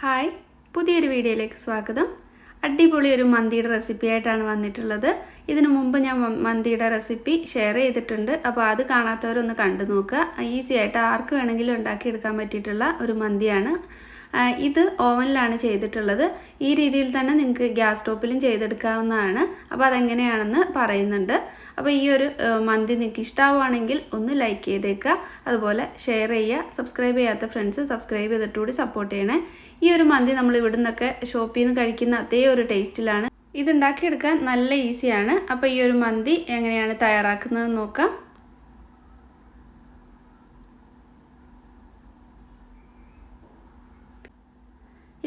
Hi, പുതിയൊരു വീഡിയോയിലേക്ക് സ്വാഗതം. അടിപൊളി ഒരു മന്തിയുടെ റെസിപ്പി ആയിട്ടാണ് വന്നിട്ടുള്ളത്. ഇതിനു മുമ്പ് ഞാൻ മന്തിയുടെ റെസിപ്പി ഷെയർ ചെയ്തിട്ടുണ്ട്. അപ്പോൾ അത് കാണാത്തവരൊന്ന് കണ്ടു നോക്കുക. ഈസി ആയിട്ട് ആർക്ക് വേണമെങ്കിലും ഉണ്ടാക്കിയെടുക്കാൻ പറ്റിയിട്ടുള്ള ഒരു മന്തിയാണ്. ഇത് ഓവനിലാണ് ചെയ്തിട്ടുള്ളത്. ഈ രീതിയിൽ തന്നെ നിങ്ങൾക്ക് ഗ്യാസ് സ്റ്റോപ്പിലും ചെയ്തെടുക്കാവുന്നതാണ്. അപ്പോൾ അതെങ്ങനെയാണെന്ന് പറയുന്നുണ്ട്. അപ്പോൾ ഈ ഒരു മന്തി നിങ്ങൾക്ക് ഇഷ്ടമാവുകയാണെങ്കിൽ ഒന്ന് ലൈക്ക് ചെയ്തേക്കുക, അതുപോലെ ഷെയർ ചെയ്യുക. സബ്സ്ക്രൈബ് ചെയ്യാത്ത ഫ്രണ്ട്സ് സബ്സ്ക്രൈബ് ചെയ്തിട്ടുകൂടി സപ്പോർട്ട് ചെയ്യണേ. ഈ ഒരു മന്തി നമ്മൾ ഇവിടെ നിന്നൊക്കെ ഷോപ്പിൽ നിന്ന് കഴിക്കുന്ന അതേ ഒരു ടേസ്റ്റിലാണ്. ഇതുണ്ടാക്കിയെടുക്കാൻ നല്ല ഈസിയാണ്. അപ്പോൾ ഈ ഒരു മന്തി എങ്ങനെയാണ് തയ്യാറാക്കുന്നത് നോക്കാം.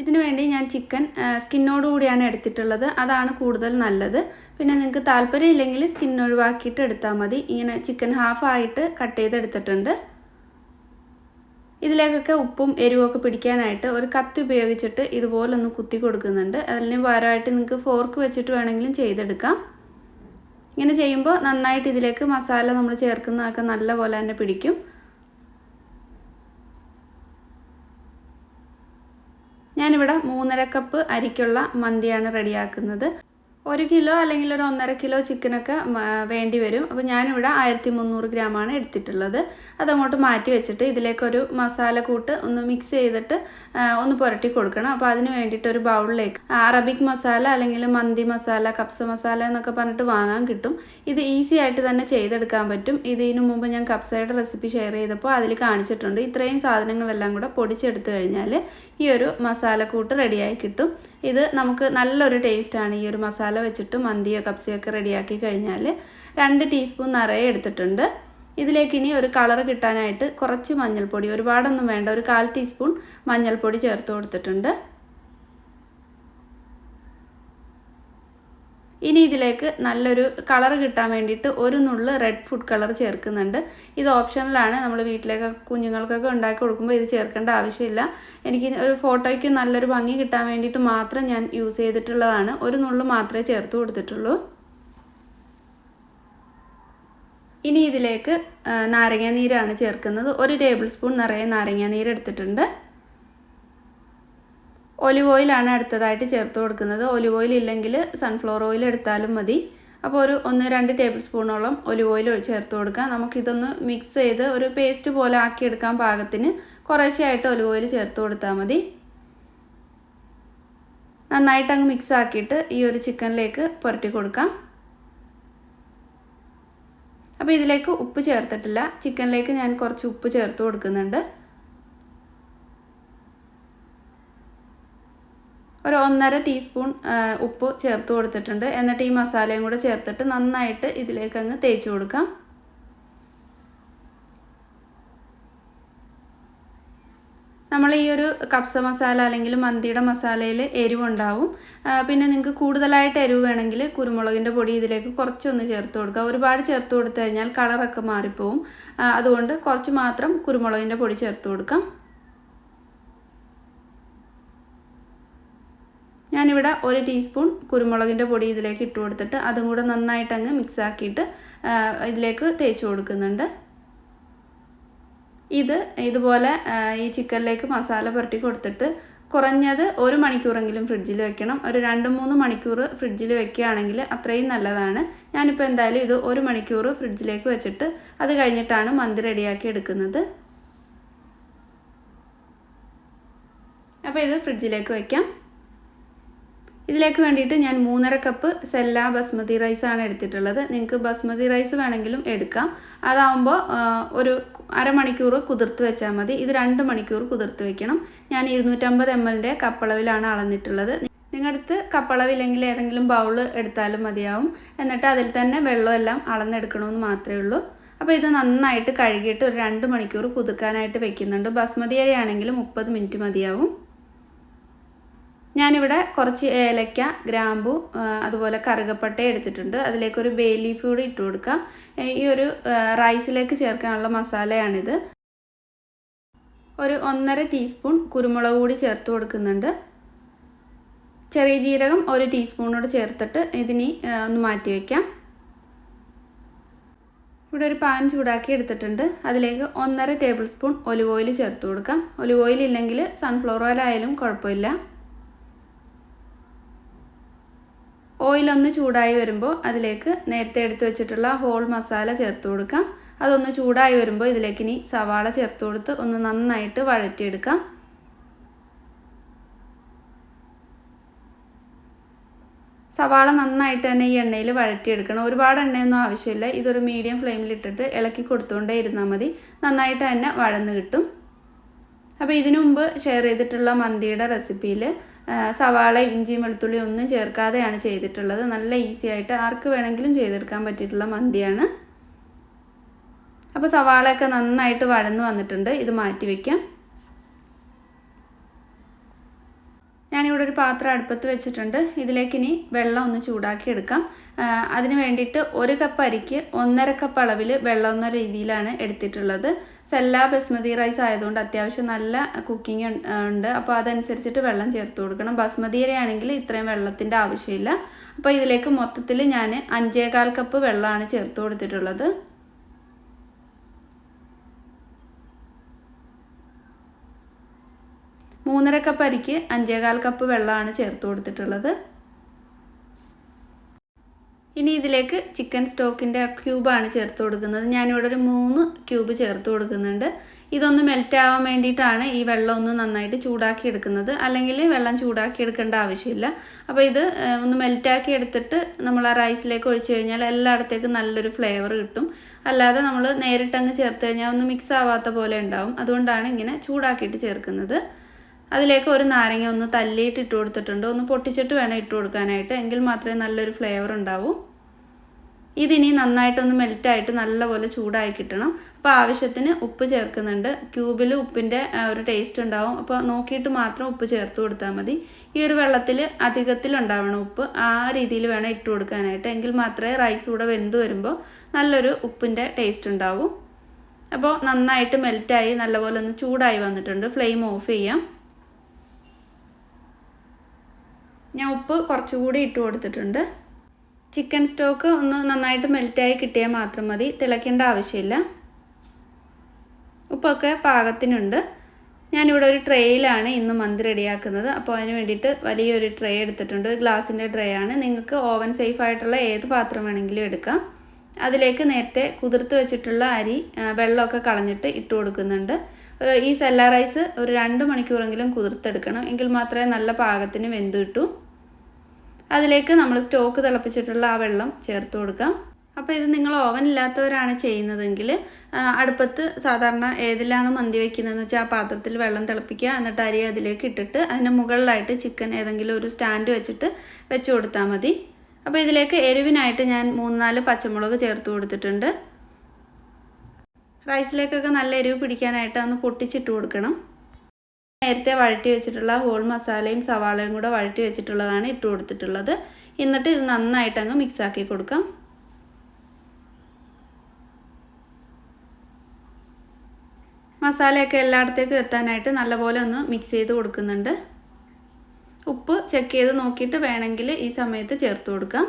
ഇതിനു വേണ്ടി ഞാൻ ചിക്കൻ സ്കിന്നോട് കൂടിയാണ് എടുത്തിട്ടുള്ളത്. അതാണ് കൂടുതൽ നല്ലത്. പിന്നെ നിങ്ങൾക്ക് താല്പര്യമില്ലെങ്കിൽ സ്കിൻ ഒഴിവാക്കിയിട്ട് എടുത്താൽ മതി. ഇങ്ങനെ ചിക്കൻ ഹാഫായിട്ട് കട്ട് ചെയ്തെടുത്തിട്ടുണ്ട്. ഇതിലേക്കൊക്കെ ഉപ്പും എരിവൊക്കെ പിടിക്കാനായിട്ട് ഒരു കത്തി ഉപയോഗിച്ചിട്ട് ഇതുപോലൊന്ന് കുത്തി കൊടുക്കുന്നുണ്ട്. അതിന് പകരമായിട്ട് നിങ്ങൾക്ക് ഫോർക്ക് വെച്ചിട്ട് വേണമെങ്കിലും ചെയ്തെടുക്കാം. ഇങ്ങനെ ചെയ്യുമ്പോൾ നന്നായിട്ട് ഇതിലേക്ക് മസാല നമ്മൾ ചേർക്കുന്നതൊക്കെ നല്ലപോലെ തന്നെ പിടിക്കും. ഞാനിവിടെ 3.5 കപ്പ് അരിക്കുള്ള മന്തിയാണ് റെഡിയാക്കുന്നത്. 1 കിലോ അല്ലെങ്കിൽ ഒരു 1.5 കിലോ ചിക്കനൊക്കെ വേണ്ടി വരും. അപ്പോൾ ഞാനിവിടെ 1300 ഗ്രാമാണ് എടുത്തിട്ടുള്ളത്. അതങ്ങോട്ട് മാറ്റി വെച്ചിട്ട് ഇതിലേക്കൊരു മസാല കൂട്ട് ഒന്ന് മിക്സ് ചെയ്തിട്ട് ഒന്ന് പുരട്ടി കൊടുക്കണം. അപ്പോൾ അതിന് വേണ്ടിയിട്ട് ഒരു ബൗളിലേക്ക് അറബിക് മസാല അല്ലെങ്കിൽ മന്തി മസാല, കപ്സ മസാല എന്നൊക്കെ പറഞ്ഞിട്ട് വാങ്ങാൻ കിട്ടും. ഇത് ഈസി ആയിട്ട് തന്നെ ചെയ്തെടുക്കാൻ പറ്റും. ഇതിനു മുമ്പ് ഞാൻ കപ്സയുടെ റെസിപ്പി ഷെയർ ചെയ്തപ്പോൾ അതിൽ കാണിച്ചിട്ടുണ്ട്. ഇത്രയും സാധനങ്ങളെല്ലാം കൂടെ പൊടിച്ചെടുത്ത് കഴിഞ്ഞാൽ ഈ ഒരു മസാല കൂട്ട് റെഡിയായി കിട്ടും. ഇത് നമുക്ക് നല്ലൊരു ടേസ്റ്റാണ്. ഈ ഒരു മസാല വെച്ചിട്ട് മന്തിയോ കപ്സയോ ഒക്കെ റെഡിയാക്കി കഴിഞ്ഞാൽ 2 ടീസ്പൂൺ നിറയെ എടുത്തിട്ടുണ്ട്. ഇതിലേക്ക് ഇനി ഒരു കളർ കിട്ടാനായിട്ട് കുറച്ച് മഞ്ഞൾപ്പൊടി, ഒരുപാടൊന്നും വേണ്ട, ഒരു 1/4 ടീസ്പൂൺ മഞ്ഞൾപ്പൊടി ചേർത്ത് കൊടുത്തിട്ടുണ്ട്. ഇനി ഇതിലേക്ക് നല്ലൊരു കളർ കിട്ടാൻ വേണ്ടിയിട്ട് ഒരു നുള്ള് റെഡ് ഫുഡ് കളർ ചേർക്കുന്നുണ്ട്. ഇത് ഓപ്ഷണലാണ്. നമ്മൾ വീട്ടിലേക്ക് കുഞ്ഞുങ്ങൾക്കൊക്കെ ഉണ്ടാക്കി കൊടുക്കുമ്പോൾ ഇത് ചേർക്കേണ്ട ആവശ്യമില്ല. എനിക്ക് ഒരു ഫോട്ടോയ്ക്ക് നല്ലൊരു ഭംഗി കിട്ടാൻ വേണ്ടിയിട്ട് മാത്രം ഞാൻ യൂസ് ചെയ്തിട്ടുള്ളതാണ്. ഒരു നുള്ള് മാത്രമേ ചേർത്ത് കൊടുത്തിട്ടുള്ളൂ. ഇനി ഇതിലേക്ക് നാരങ്ങാനീരാണ് ചേർക്കുന്നത്. 1 ടേബിൾ സ്പൂൺ നിറയെ നാരങ്ങാനീര് എടുത്തിട്ടുണ്ട്. ഒലിവ് ഓയിലാണ് അടുത്തതായിട്ട് ചേർത്ത് കൊടുക്കുന്നത്. ഒലിവ് ഓയിൽ ഇല്ലെങ്കിൽ സൺഫ്ലവർ ഓയിൽ എടുത്താലും മതി. അപ്പോൾ ഒരു 1-2 ടേബിൾ സ്പൂണോളം ഒലിവ് ഓയിൽ ചേർത്ത് കൊടുക്കാം. നമുക്കിതൊന്ന് മിക്സ് ചെയ്ത് ഒരു പേസ്റ്റ് പോലെ ആക്കിയെടുക്കാൻ പാകത്തിന് കുറേശ്ശെയായിട്ട് ഒലിവ് ഓയിൽ ചേർത്ത് കൊടുത്താൽ മതി. നന്നായിട്ട് അങ്ങ് മിക്സ് ആക്കിയിട്ട് ഈ ഒരു ചിക്കനിലേക്ക് പുരട്ടി കൊടുക്കാം. അപ്പോൾ ഇതിലേക്ക് ഉപ്പ് ചേർത്തിട്ടില്ല. ചിക്കനിലേക്ക് ഞാൻ കുറച്ച് ഉപ്പ് ചേർത്ത് കൊടുക്കുന്നുണ്ട്. ഒരു 1.5 ടീസ്പൂൺ ഉപ്പ് ചേർത്ത് കൊടുത്തിട്ടുണ്ട്. എന്നിട്ട് ഈ മസാലയും കൂടെ ചേർത്തിട്ട് നന്നായിട്ട് ഇതിലേക്ക് അങ്ങ് തേച്ച് കൊടുക്കാം. നമ്മൾ ഈ ഒരു കപ്സ മസാല അല്ലെങ്കിൽ മന്തിയുടെ മസാലയിൽ എരിവുണ്ടാവും. പിന്നെ നിങ്ങൾക്ക് കൂടുതലായിട്ട് എരിവ് വേണമെങ്കിൽ കുരുമുളകിൻ്റെ പൊടി ഇതിലേക്ക് കുറച്ചൊന്ന് ചേർത്ത് കൊടുക്കുക. ഒരുപാട് ചേർത്ത് കൊടുത്തു കഴിഞ്ഞാൽ കളറൊക്കെ മാറിപ്പോവും. അതുകൊണ്ട് കുറച്ച് മാത്രം കുരുമുളകിൻ്റെ പൊടി ചേർത്ത് കൊടുക്കാം. ഞാനിവിടെ 1 ടീസ്പൂൺ കുരുമുളകിൻ്റെ പൊടി ഇതിലേക്ക് ഇട്ട് കൊടുത്തിട്ട് അതും കൂടെ നന്നായിട്ട് അങ്ങ് മിക്സ് ആക്കിയിട്ട് ഇതിലേക്ക് തേച്ച് കൊടുക്കുന്നുണ്ട്. ഇതുപോലെ ഈ ചിക്കനിലേക്ക് മസാല പുരട്ടി കൊടുത്തിട്ട് കുറഞ്ഞത് 1 മണിക്കൂറെങ്കിലും ഫ്രിഡ്ജിൽ വെക്കണം. ഒരു 2-3 മണിക്കൂർ ഫ്രിഡ്ജിൽ വെക്കുകയാണെങ്കിൽ അത്രയും നല്ലതാണ്. ഞാനിപ്പോൾ എന്തായാലും ഇത് 1 മണിക്കൂർ ഫ്രിഡ്ജിലേക്ക് വെച്ചിട്ട് അത് കഴിഞ്ഞിട്ടാണ് മന്തി റെഡിയാക്കി എടുക്കുന്നത്. അപ്പോൾ ഇത് ഫ്രിഡ്ജിലേക്ക് വയ്ക്കാം. ഇതിലേക്ക് വേണ്ടിയിട്ട് ഞാൻ 3.5 കപ്പ് സെല്ല ബസ്മതി റൈസാണ് എടുത്തിട്ടുള്ളത്. നിങ്ങൾക്ക് ബസ്മതി റൈസ് വേണമെങ്കിലും എടുക്കാം. അതാവുമ്പോൾ ഒരു അരമണിക്കൂർ കുതിർത്ത് വെച്ചാൽ മതി. ഇത് 2 മണിക്കൂർ കുതിർത്ത് വെക്കണം. ഞാൻ 250 ml കപ്പളവിലാണ് അളന്നിട്ടുള്ളത്. നിങ്ങളുടെ അടുത്ത് കപ്പളവില്ലെങ്കിൽ ഏതെങ്കിലും ബൗൾ എടുത്താലും മതിയാവും. എന്നിട്ട് അതിൽ തന്നെ വെള്ളമെല്ലാം അളന്നെടുക്കണമെന്ന് മാത്രമേ ഉള്ളൂ. അപ്പോൾ ഇത് നന്നായിട്ട് കഴുകിയിട്ട് ഒരു 2 മണിക്കൂർ കുതിർക്കാനായിട്ട് വെക്കുന്നുണ്ട്. ബസ്മതി അരിയാണെങ്കിൽ 30 മിനിറ്റ് മതിയാവും. ഞാനിവിടെ കുറച്ച് ഏലക്ക, ഗ്രാമ്പു, അതുപോലെ കറുകപ്പട്ട എടുത്തിട്ടുണ്ട്. അതിലേക്കൊരു ബേ ലീഫ് കൂടി ഇട്ട് കൊടുക്കാം. ഈ ഒരു റൈസിലേക്ക് ചേർക്കാനുള്ള മസാലയാണിത്. ഒരു 1.5 ടീസ്പൂൺ കുരുമുളക് കൂടി ചേർത്ത് കൊടുക്കുന്നുണ്ട്. ചെറിയ ജീരകം 1 ടീസ്പൂണോട് ചേർത്തിട്ട് ഇതിനി ഒന്ന് മാറ്റി വയ്ക്കാം. ഇവിടെ ഒരു പാൻ ചൂടാക്കി എടുത്തിട്ടുണ്ട്. അതിലേക്ക് 1.5 ടേബിൾ സ്പൂൺ ഒലിവ് ഓയിൽ ചേർത്ത് കൊടുക്കാം. ഒലിവ് ഓയിൽ ഇല്ലെങ്കിൽ സൺഫ്ലവർ ഓയിൽ ആയാലും കുഴപ്പമില്ല. ഓയിലൊന്ന് ചൂടായി വരുമ്പോൾ അതിലേക്ക് നേരത്തെ എടുത്തു വെച്ചിട്ടുള്ള ഹോൾ മസാല ചേർത്ത് കൊടുക്കാം. അതൊന്ന് ചൂടായി വരുമ്പോൾ ഇതിലേക്ക് ഇനി സവാള ചേർത്ത് കൊടുത്ത് ഒന്ന് നന്നായിട്ട് വഴറ്റിയെടുക്കാം. സവാള നന്നായിട്ട് തന്നെ ഈ എണ്ണയിൽ വഴറ്റിയെടുക്കണം. ഒരുപാട് എണ്ണയൊന്നും ആവശ്യമില്ല. ഇതൊരു മീഡിയം ഫ്ലെയിമിലിട്ടിട്ട് ഇളക്കി കൊടുത്തുകൊണ്ടേ ഇരുന്നാൽ മതി. നന്നായിട്ട് തന്നെ വഴന്ന് കിട്ടും. അപ്പോൾ ഇതിനു മുമ്പ് ഷെയർ ചെയ്തിട്ടുള്ള മന്തിയുടെ റെസിപ്പിയിൽ സവാള, ഇഞ്ചിയും വെളുത്തുള്ളിയും ഒന്നും ചേർക്കാതെയാണ് ചെയ്തിട്ടുള്ളത്. നല്ല ഈസി ആയിട്ട് ആർക്ക് വേണമെങ്കിലും ചെയ്തെടുക്കാൻ പറ്റിയിട്ടുള്ള മന്തിയാണ്. അപ്പോൾ സവാളയൊക്കെ നന്നായിട്ട് വഴന്ന് വന്നിട്ടുണ്ട്. ഇത് മാറ്റി വയ്ക്കാം. ഞാനിവിടെ ഒരു പാത്രം അടുപ്പത്ത് വെച്ചിട്ടുണ്ട്. ഇതിലേക്ക് ഇനി വെള്ളം ഒന്ന് ചൂടാക്കി എടുക്കാം. അതിന് വേണ്ടിയിട്ട് 1 കപ്പ് അരിക്ക് 1.5 കപ്പ് അളവിൽ വെള്ളം എന്ന രീതിയിലാണ് എടുത്തിട്ടുള്ളത്. സെല്ല ബസ്മതി റൈസ് ആയതുകൊണ്ട് അത്യാവശ്യം നല്ല കുക്കിംഗ് ഉണ്ട്. അപ്പോൾ അതനുസരിച്ചിട്ട് വെള്ളം ചേർത്ത് കൊടുക്കണം. ബസ്മതി അരി ആണെങ്കിൽ ഇത്രയും വെള്ളത്തിൻ്റെ ആവശ്യമില്ല. അപ്പോൾ ഇതിലേക്ക് മൊത്തത്തിൽ ഞാൻ 5.25 കപ്പ് വെള്ളമാണ് ചേർത്ത് കൊടുത്തിട്ടുള്ളത്. 3.5 കപ്പ് അരിക്ക് 5.25 കപ്പ് വെള്ളമാണ് ചേർത്ത് കൊടുത്തിട്ടുള്ളത്. ഇനി ഇതിലേക്ക് ചിക്കൻ സ്റ്റോക്കിൻ്റെ ക്യൂബാണ് ചേർത്ത് കൊടുക്കുന്നത്. ഞാനിവിടെ ഒരു 3 ക്യൂബ് ചേർത്ത് കൊടുക്കുന്നുണ്ട്. ഇതൊന്ന് മെൽറ്റ് ആവാൻ വേണ്ടിയിട്ടാണ് ഈ വെള്ളം ഒന്ന് നന്നായിട്ട് ചൂടാക്കി എടുക്കുന്നത്. അല്ലെങ്കിൽ വെള്ളം ചൂടാക്കി എടുക്കേണ്ട ആവശ്യമില്ല. അപ്പോൾ ഇത് ഒന്ന് മെൽറ്റാക്കി എടുത്തിട്ട് നമ്മൾ ആ റൈസിലേക്ക് ഒഴിച്ച് കഴിഞ്ഞാൽ എല്ലായിടത്തേക്കും നല്ലൊരു ഫ്ലേവർ കിട്ടും. അല്ലാതെ നമ്മൾ നേരിട്ടങ്ങ് ചേർത്ത് കഴിഞ്ഞാൽ ഒന്ന് മിക്സ് ആവാത്ത പോലെ ഉണ്ടാവും. അതുകൊണ്ടാണ് ഇങ്ങനെ ചൂടാക്കിയിട്ട് ചേർക്കുന്നത്. അതിലേക്ക് ഒരു നാരങ്ങ ഒന്ന് തല്ലിയിട്ട് ഇട്ട് കൊടുത്തിട്ടുണ്ട്. ഒന്ന് പൊട്ടിച്ചിട്ട് വേണം ഇട്ട് കൊടുക്കാനായിട്ട്. എങ്കിൽ മാത്രമേ നല്ലൊരു ഫ്ലേവർ ഉണ്ടാവൂ. ഇതിനി നന്നായിട്ടൊന്ന് മെൽറ്റായിട്ട് നല്ലപോലെ ചൂടായി കിട്ടണം. അപ്പോൾ ആവശ്യത്തിന് ഉപ്പ് ചേർക്കുന്നുണ്ട്. ക്യൂബിൽ ഉപ്പിൻ്റെ ഒരു ടേസ്റ്റ് ഉണ്ടാവും. അപ്പോൾ നോക്കിയിട്ട് മാത്രം ഉപ്പ് ചേർത്ത് കൊടുത്താൽ മതി. ഈ ഒരു വെള്ളത്തിൽ അധികത്തിലുണ്ടാവണം ഉപ്പ്. ആ രീതിയിൽ വേണം ഇട്ട് കൊടുക്കാനായിട്ട്. എങ്കിൽ മാത്രമേ റൈസ് കൂടെ വെന്ത് വരുമ്പോൾ നല്ലൊരു ഉപ്പിൻ്റെ ടേസ്റ്റ് ഉണ്ടാവൂ. അപ്പോൾ നന്നായിട്ട് മെൽറ്റായി നല്ലപോലെ ഒന്ന് ചൂടായി വന്നിട്ടുണ്ട്. ഫ്ലെയിം ഓഫ് ചെയ്യാം. ഞാൻ ഉപ്പ് കുറച്ചുകൂടി ഇട്ട് കൊടുത്തിട്ടുണ്ട്. ചിക്കൻ സ്റ്റോക്ക് ഒന്ന് നന്നായിട്ട് മെൽറ്റായി കിട്ടിയാൽ മാത്രം മതി. തിളയ്ക്കേണ്ട ആവശ്യമില്ല. ഉപ്പൊക്കെ പാകത്തിനുണ്ട്. ഞാനിവിടെ ഒരു ട്രേയിലാണ് ഇന്ന് മന്തി റെഡിയാക്കുന്നത്. അപ്പോൾ അതിന് വേണ്ടിയിട്ട് വലിയൊരു ട്രേ എടുത്തിട്ടുണ്ട്. ഗ്ലാസിൻ്റെ ട്രേ ആണ്. നിങ്ങൾക്ക് ഓവൻ സേഫ് ആയിട്ടുള്ള ഏത് പാത്രം വേണമെങ്കിലും എടുക്കാം. അതിലേക്ക് നേരത്തെ കുതിർത്ത് വെച്ചിട്ടുള്ള അരി വെള്ളമൊക്കെ കളഞ്ഞിട്ട് ഇട്ട് കൊടുക്കുന്നുണ്ട്. ഈ സെല്ല റൈസ് ഒരു 2 മണിക്കൂറെങ്കിലും കുതിർത്തെടുക്കണം. എങ്കിൽ മാത്രമേ നല്ല പാകത്തിന് വെന്ത് കിട്ടൂ. അതിലേക്ക് നമ്മൾ സ്റ്റോക്ക് തിളപ്പിച്ചിട്ടുള്ള ആ വെള്ളം ചേർത്ത് കൊടുക്കാം. അപ്പോൾ ഇത് നിങ്ങൾ ഓവൻ ഇല്ലാത്തവരാണ് ചെയ്യുന്നതെങ്കിൽ അടുപ്പത്ത് സാധാരണ ഏതിലാണ് മന്തി വയ്ക്കുന്നതെന്ന് വെച്ചാൽ ആ പാത്രത്തിൽ വെള്ളം തിളപ്പിക്കുക. എന്നിട്ട് അരി അതിലേക്ക് ഇട്ടിട്ട് അതിൻ്റെ മുകളിലായിട്ട് ചിക്കൻ ഏതെങ്കിലും ഒരു സ്റ്റാൻഡ് വെച്ചിട്ട് വെച്ച് കൊടുത്താൽ മതി. അപ്പോൾ ഇതിലേക്ക് എരിവിനായിട്ട് ഞാൻ 3-4 പച്ചമുളക് ചേർത്ത് കൊടുത്തിട്ടുണ്ട്. റൈസിലേക്കൊക്കെ നല്ല എരിവ് പിടിക്കാനായിട്ട് ഒന്ന് പൊട്ടിച്ചിട്ട് കൊടുക്കണം. നേരത്തെ വഴറ്റി വെച്ചിട്ടുള്ള ഹോൾ മസാലയും സവാളയും കൂടെ വഴറ്റി വെച്ചിട്ടുള്ളതാണ് ഇട്ട് കൊടുത്തിട്ടുള്ളത്. എന്നിട്ട് ഇത് നന്നായിട്ട് അങ്ങ് മിക്സാക്കി കൊടുക്കാം. മസാലയൊക്കെ എല്ലായിടത്തേക്കും എത്താനായിട്ട് നല്ലപോലെ ഒന്ന് മിക്സ് ചെയ്ത് കൊടുക്കുന്നുണ്ട്. ഉപ്പ് ചെക്ക് ചെയ്ത് നോക്കിയിട്ട് വേണമെങ്കിൽ ഈ സമയത്ത് ചേർത്ത് കൊടുക്കാം.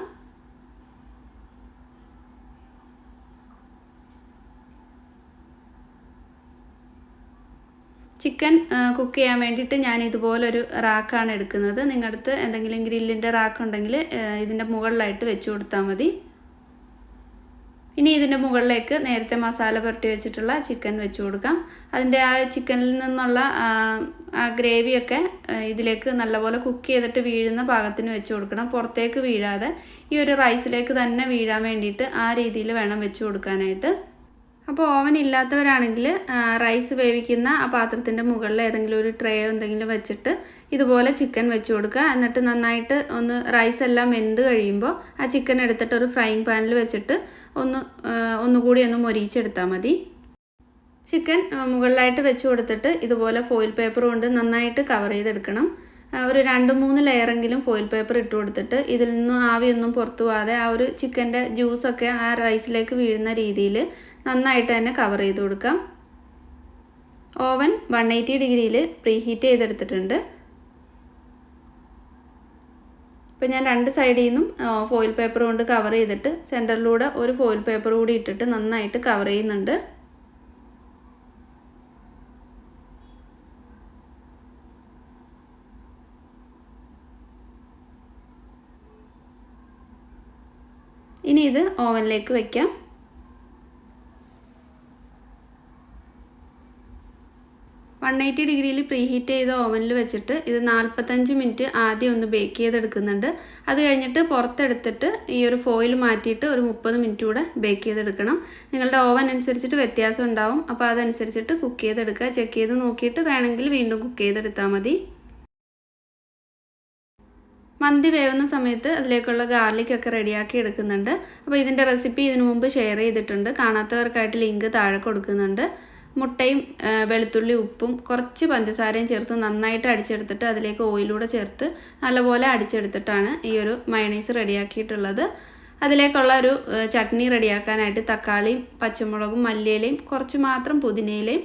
ചിക്കൻ കുക്ക് ചെയ്യാൻ വേണ്ടിയിട്ട് ഞാൻ ഇതുപോലൊരു റാക്കാണ് എടുക്കുന്നത്. നിങ്ങളുടെ അടുത്ത് എന്തെങ്കിലും ഗ്രില്ലിൻ്റെ റാക്ക് ഉണ്ടെങ്കിൽ ഇതിൻ്റെ മുകളിലായിട്ട് വെച്ച് കൊടുത്താൽ മതി. ഇനി ഇതിൻ്റെ മുകളിലേക്ക് നേരത്തെ മസാല പുരട്ടി വെച്ചിട്ടുള്ള ചിക്കൻ വെച്ച് കൊടുക്കാം. അതിൻ്റെ ആ ചിക്കനിൽ നിന്നുള്ള ആ ഗ്രേവിയൊക്കെ ഇതിലേക്ക് നല്ലപോലെ കുക്ക് ചെയ്തിട്ട് വീഴുന്ന പാകത്തിന് വെച്ച് കൊടുക്കണം. പുറത്തേക്ക് വീഴാതെ ഈ ഒരു റൈസിലേക്ക് തന്നെ വീഴാൻ വേണ്ടിയിട്ട് ആ രീതിയിൽ വേണം വെച്ച് കൊടുക്കാനായിട്ട്. അപ്പോൾ ഓവൻ ഇല്ലാത്തവരാണെങ്കിൽ റൈസ് വേവിക്കുന്ന ആ പാത്രത്തിൻ്റെ മുകളിൽ ഏതെങ്കിലും ഒരു ട്രേയോ എന്തെങ്കിലും വെച്ചിട്ട് ഇതുപോലെ ചിക്കൻ വെച്ച് കൊടുക്കുക. എന്നിട്ട് നന്നായിട്ട് ഒന്ന് റൈസ് എല്ലാം വെന്ത് കഴിയുമ്പോൾ ആ ചിക്കൻ എടുത്തിട്ട് ഒരു ഫ്രൈങ് പാനിൽ വെച്ചിട്ട് ഒന്നുകൂടി ഒന്ന് മൊരിയിച്ചെടുത്താൽ മതി. ചിക്കൻ മുകളിലായിട്ട് വെച്ച് കൊടുത്തിട്ട് ഇതുപോലെ ഫോയിൽ പേപ്പർ കൊണ്ട് നന്നായിട്ട് കവർ ചെയ്തെടുക്കണം. ഒരു 2-3 ലെയറെങ്കിലും ഫോയിൽ പേപ്പർ ഇട്ട് കൊടുത്തിട്ട് ഇതിൽ നിന്നും ആവിയൊന്നും പുറത്തു പോകാതെ ആ ഒരു ചിക്കൻ്റെ ജ്യൂസൊക്കെ ആ റൈസിലേക്ക് വീഴുന്ന രീതിയിൽ നന്നായിട്ട് തന്നെ കവർ ചെയ്ത് കൊടുക്കാം. ഓവൻ 180 ഡിഗ്രിയിൽ പ്രീഹീറ്റ് ചെയ്തെടുത്തിട്ടുണ്ട്. അപ്പോൾ ഞാൻ രണ്ട് സൈഡിൽ നിന്നും ഫോയിൽ പേപ്പർ കൊണ്ട് കവർ ചെയ്തിട്ട് സെൻറ്ററിലൂടെ ഒരു ഫോയിൽ പേപ്പർ കൂടി ഇട്ടിട്ട് നന്നായിട്ട് കവർ ചെയ്യുന്നുണ്ട്. ഇനി ഇത് ഓവനിലേക്ക് വയ്ക്കാം. 180 ഡിഗ്രിയിൽ പ്രീഹീറ്റ് ചെയ്ത ഓവനിൽ വെച്ചിട്ട് ഇത് 45 മിനിറ്റ് ആദ്യം ഒന്ന് ബേക്ക് ചെയ്തെടുക്കുന്നുണ്ട്. അത് കഴിഞ്ഞിട്ട് പുറത്തെടുത്തിട്ട് ഈ ഒരു ഫോയിൽ മാറ്റിയിട്ട് ഒരു 30 മിനിറ്റ് കൂടെ ബേക്ക് ചെയ്തെടുക്കണം. നിങ്ങളുടെ ഓവൻ അനുസരിച്ചിട്ട് വ്യത്യാസം ഉണ്ടാവും. അപ്പോൾ അതനുസരിച്ചിട്ട് കുക്ക് ചെയ്തെടുക്കുക. ചെക്ക് ചെയ്ത് നോക്കിയിട്ട് വേണമെങ്കിൽ വീണ്ടും കുക്ക് ചെയ്തെടുത്താൽ മതി. മന്തി വേവുന്ന സമയത്ത് അതിലേക്കുള്ള ഗാർലിക്കൊക്കെ റെഡിയാക്കി എടുക്കുന്നുണ്ട്. അപ്പോൾ ഇതിൻ്റെ റെസിപ്പി ഇതിനു മുമ്പ് ഷെയർ ചെയ്തിട്ടുണ്ട്. കാണാത്തവർക്കായിട്ട് ലിങ്ക് താഴെ കൊടുക്കുന്നുണ്ട്. മുട്ടയും വെളുത്തുള്ളി ഉപ്പും കുറച്ച് പഞ്ചസാരയും ചേർത്ത് നന്നായിട്ട് അടിച്ചെടുത്തിട്ട് അതിലേക്ക് ഓയിലൂടെ ചേർത്ത് നല്ലപോലെ അടിച്ചെടുത്തിട്ടാണ് ഈ ഒരു മയണൈസ് റെഡിയാക്കിയിട്ടുള്ളത്. അതിലേക്കുള്ള ഒരു ചട്നി റെഡിയാക്കാനായിട്ട് തക്കാളിയും പച്ചമുളകും മല്ലിയിലയും കുറച്ച് മാത്രം പുതിനയിലയും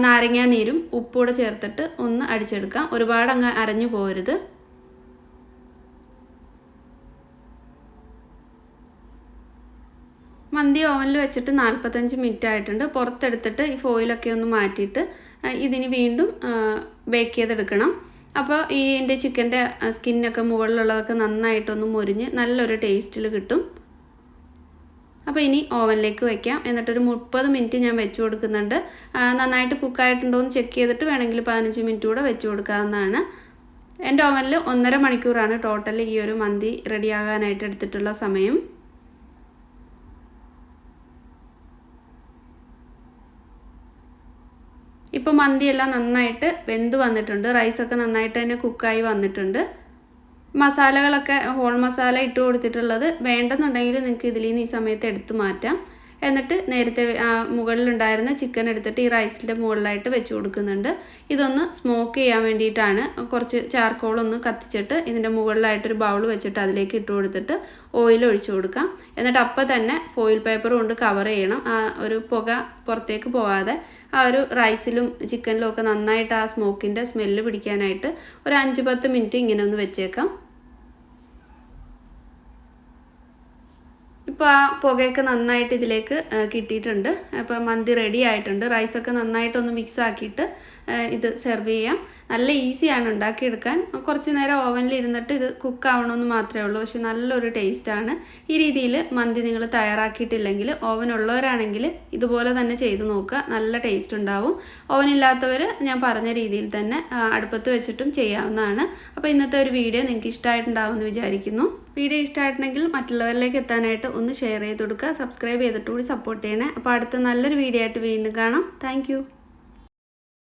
നാരങ്ങാ നീരും ഉപ്പൂടെ ചേർത്തിട്ട് ഒന്ന് അടിച്ചെടുക്കാം. ഒരുപാട് അങ്ങ് അരഞ്ഞു പോകരുത്. മന്തി ഓവനിൽ വെച്ചിട്ട് 45 മിനിറ്റ് ആയിട്ടുണ്ട്. പുറത്തെടുത്തിട്ട് ഈ ഫോയിലൊക്കെ ഒന്ന് മാറ്റിയിട്ട് ഇതിന് വീണ്ടും ബേക്ക് ചെയ്തെടുക്കണം. അപ്പോൾ ഇതിൻ്റെ ചിക്കൻ്റെ സ്കിന്നൊക്കെ മുകളിലുള്ളതൊക്കെ നന്നായിട്ടൊന്ന് മുരിഞ്ഞ് നല്ലൊരു ടേസ്റ്റിൽ കിട്ടും. അപ്പോൾ ഇനി ഓവനിലേക്ക് വയ്ക്കാം. എന്നിട്ടൊരു 30 മിനിറ്റ് ഞാൻ വെച്ച് കൊടുക്കുന്നുണ്ട്. നന്നായിട്ട് കുക്കായിട്ടുണ്ടോ എന്ന് ചെക്ക് ചെയ്തിട്ട് വേണമെങ്കിൽ 15 മിനിറ്റ് കൂടെ വെച്ച് കൊടുക്കാവുന്നതാണ്. എൻ്റെ ഓവനിൽ 1.5 മണിക്കൂറാണ് ടോട്ടൽ ഈ ഒരു മന്തി റെഡിയാകാനായിട്ട് എടുത്തിട്ടുള്ള സമയം. ഇപ്പോൾ മന്തിയെല്ലാം നന്നായിട്ട് വെന്ത് വന്നിട്ടുണ്ട്. റൈസൊക്കെ നന്നായിട്ട് തന്നെ കുക്കായി വന്നിട്ടുണ്ട്. മസാലകളൊക്കെ ഹോൾ മസാല ഇട്ട് കൊടുത്തിട്ടുള്ളത് വേണ്ടെന്നുണ്ടെങ്കിൽ നിങ്ങൾക്ക് ഇതിൽ നിന്ന് ഈ സമയത്ത് എടുത്ത് മാറ്റാം. എന്നിട്ട് നേരത്തെ മുകളിലുണ്ടായിരുന്ന ചിക്കൻ എടുത്തിട്ട് ഈ റൈസിൻ്റെ മുകളിലായിട്ട് വെച്ച് കൊടുക്കുന്നുണ്ട്. ഇതൊന്ന് സ്മോക്ക് ചെയ്യാൻ വേണ്ടിയിട്ടാണ്. കുറച്ച് ചാർക്കോളൊന്ന് കത്തിച്ചിട്ട് ഇതിൻ്റെ മുകളിലായിട്ടൊരു ബൗൾ വെച്ചിട്ട് അതിലേക്ക് ഇട്ട് കൊടുത്തിട്ട് ഓയിൽ ഒഴിച്ചു കൊടുക്കാം. എന്നിട്ട് അപ്പം തന്നെ ഫോയിൽ പേപ്പർ കൊണ്ട് കവർ ചെയ്യണം. ഒരു പുക പുറത്തേക്ക് പോകാതെ ആ ഒരു റൈസിലും ചിക്കനിലും ഒക്കെ നന്നായിട്ട് ആ സ്മോക്കിൻ്റെ സ്മെല്ല് പിടിക്കാനായിട്ട് ഒരു 5-10 മിനിറ്റ് ഇങ്ങനെ ഒന്ന് വെച്ചേക്കാം. ഇപ്പോൾ ആ പുകയൊക്കെ നന്നായിട്ട് ഇതിലേക്ക് കിട്ടിയിട്ടുണ്ട്. അപ്പോൾ മന്തി റെഡി ആയിട്ടുണ്ട്. റൈസൊക്കെ നന്നായിട്ടൊന്ന് മിക്സ് ആക്കിയിട്ട് ഇത് സെർവ് ചെയ്യാം. നല്ല ഈസിയാണ് ഉണ്ടാക്കിയെടുക്കാൻ. കുറച്ച് നേരം ഓവനിൽ ഇരുന്നിട്ട് ഇത് കുക്ക് ആവണമെന്ന് മാത്രമേ ഉള്ളൂ. പക്ഷെ നല്ലൊരു ടേസ്റ്റാണ്. ഈ രീതിയിൽ മന്തി നിങ്ങൾ തയ്യാറാക്കിയിട്ടില്ലെങ്കിൽ ഓവൻ ഉള്ളവരാണെങ്കിൽ ഇതുപോലെ തന്നെ ചെയ്ത് നോക്കുക. നല്ല ടേസ്റ്റ് ഉണ്ടാവും. ഓവനില്ലാത്തവർ ഞാൻ പറഞ്ഞ രീതിയിൽ തന്നെ അടുപ്പത്ത് വെച്ചിട്ടും ചെയ്യാവുന്നതാണ്. അപ്പോൾ ഇന്നത്തെ ഒരു വീഡിയോ നിങ്ങൾക്ക് ഇഷ്ടമായിട്ടുണ്ടാവുമെന്ന് വിചാരിക്കുന്നു. വീഡിയോ ഇഷ്ടമായിട്ടുണ്ടെങ്കിൽ മറ്റുള്ളവരിലേക്ക് എത്താനായിട്ട് ഒന്ന് ഷെയർ ചെയ്ത് കൊടുക്കുക. സബ്സ്ക്രൈബ് ചെയ്തിട്ട് കൂടി സപ്പോർട്ട് ചെയ്യണേ. അപ്പോൾ അടുത്ത നല്ലൊരു വീഡിയോ ആയിട്ട് വീണ്ടും കാണാം. താങ്ക്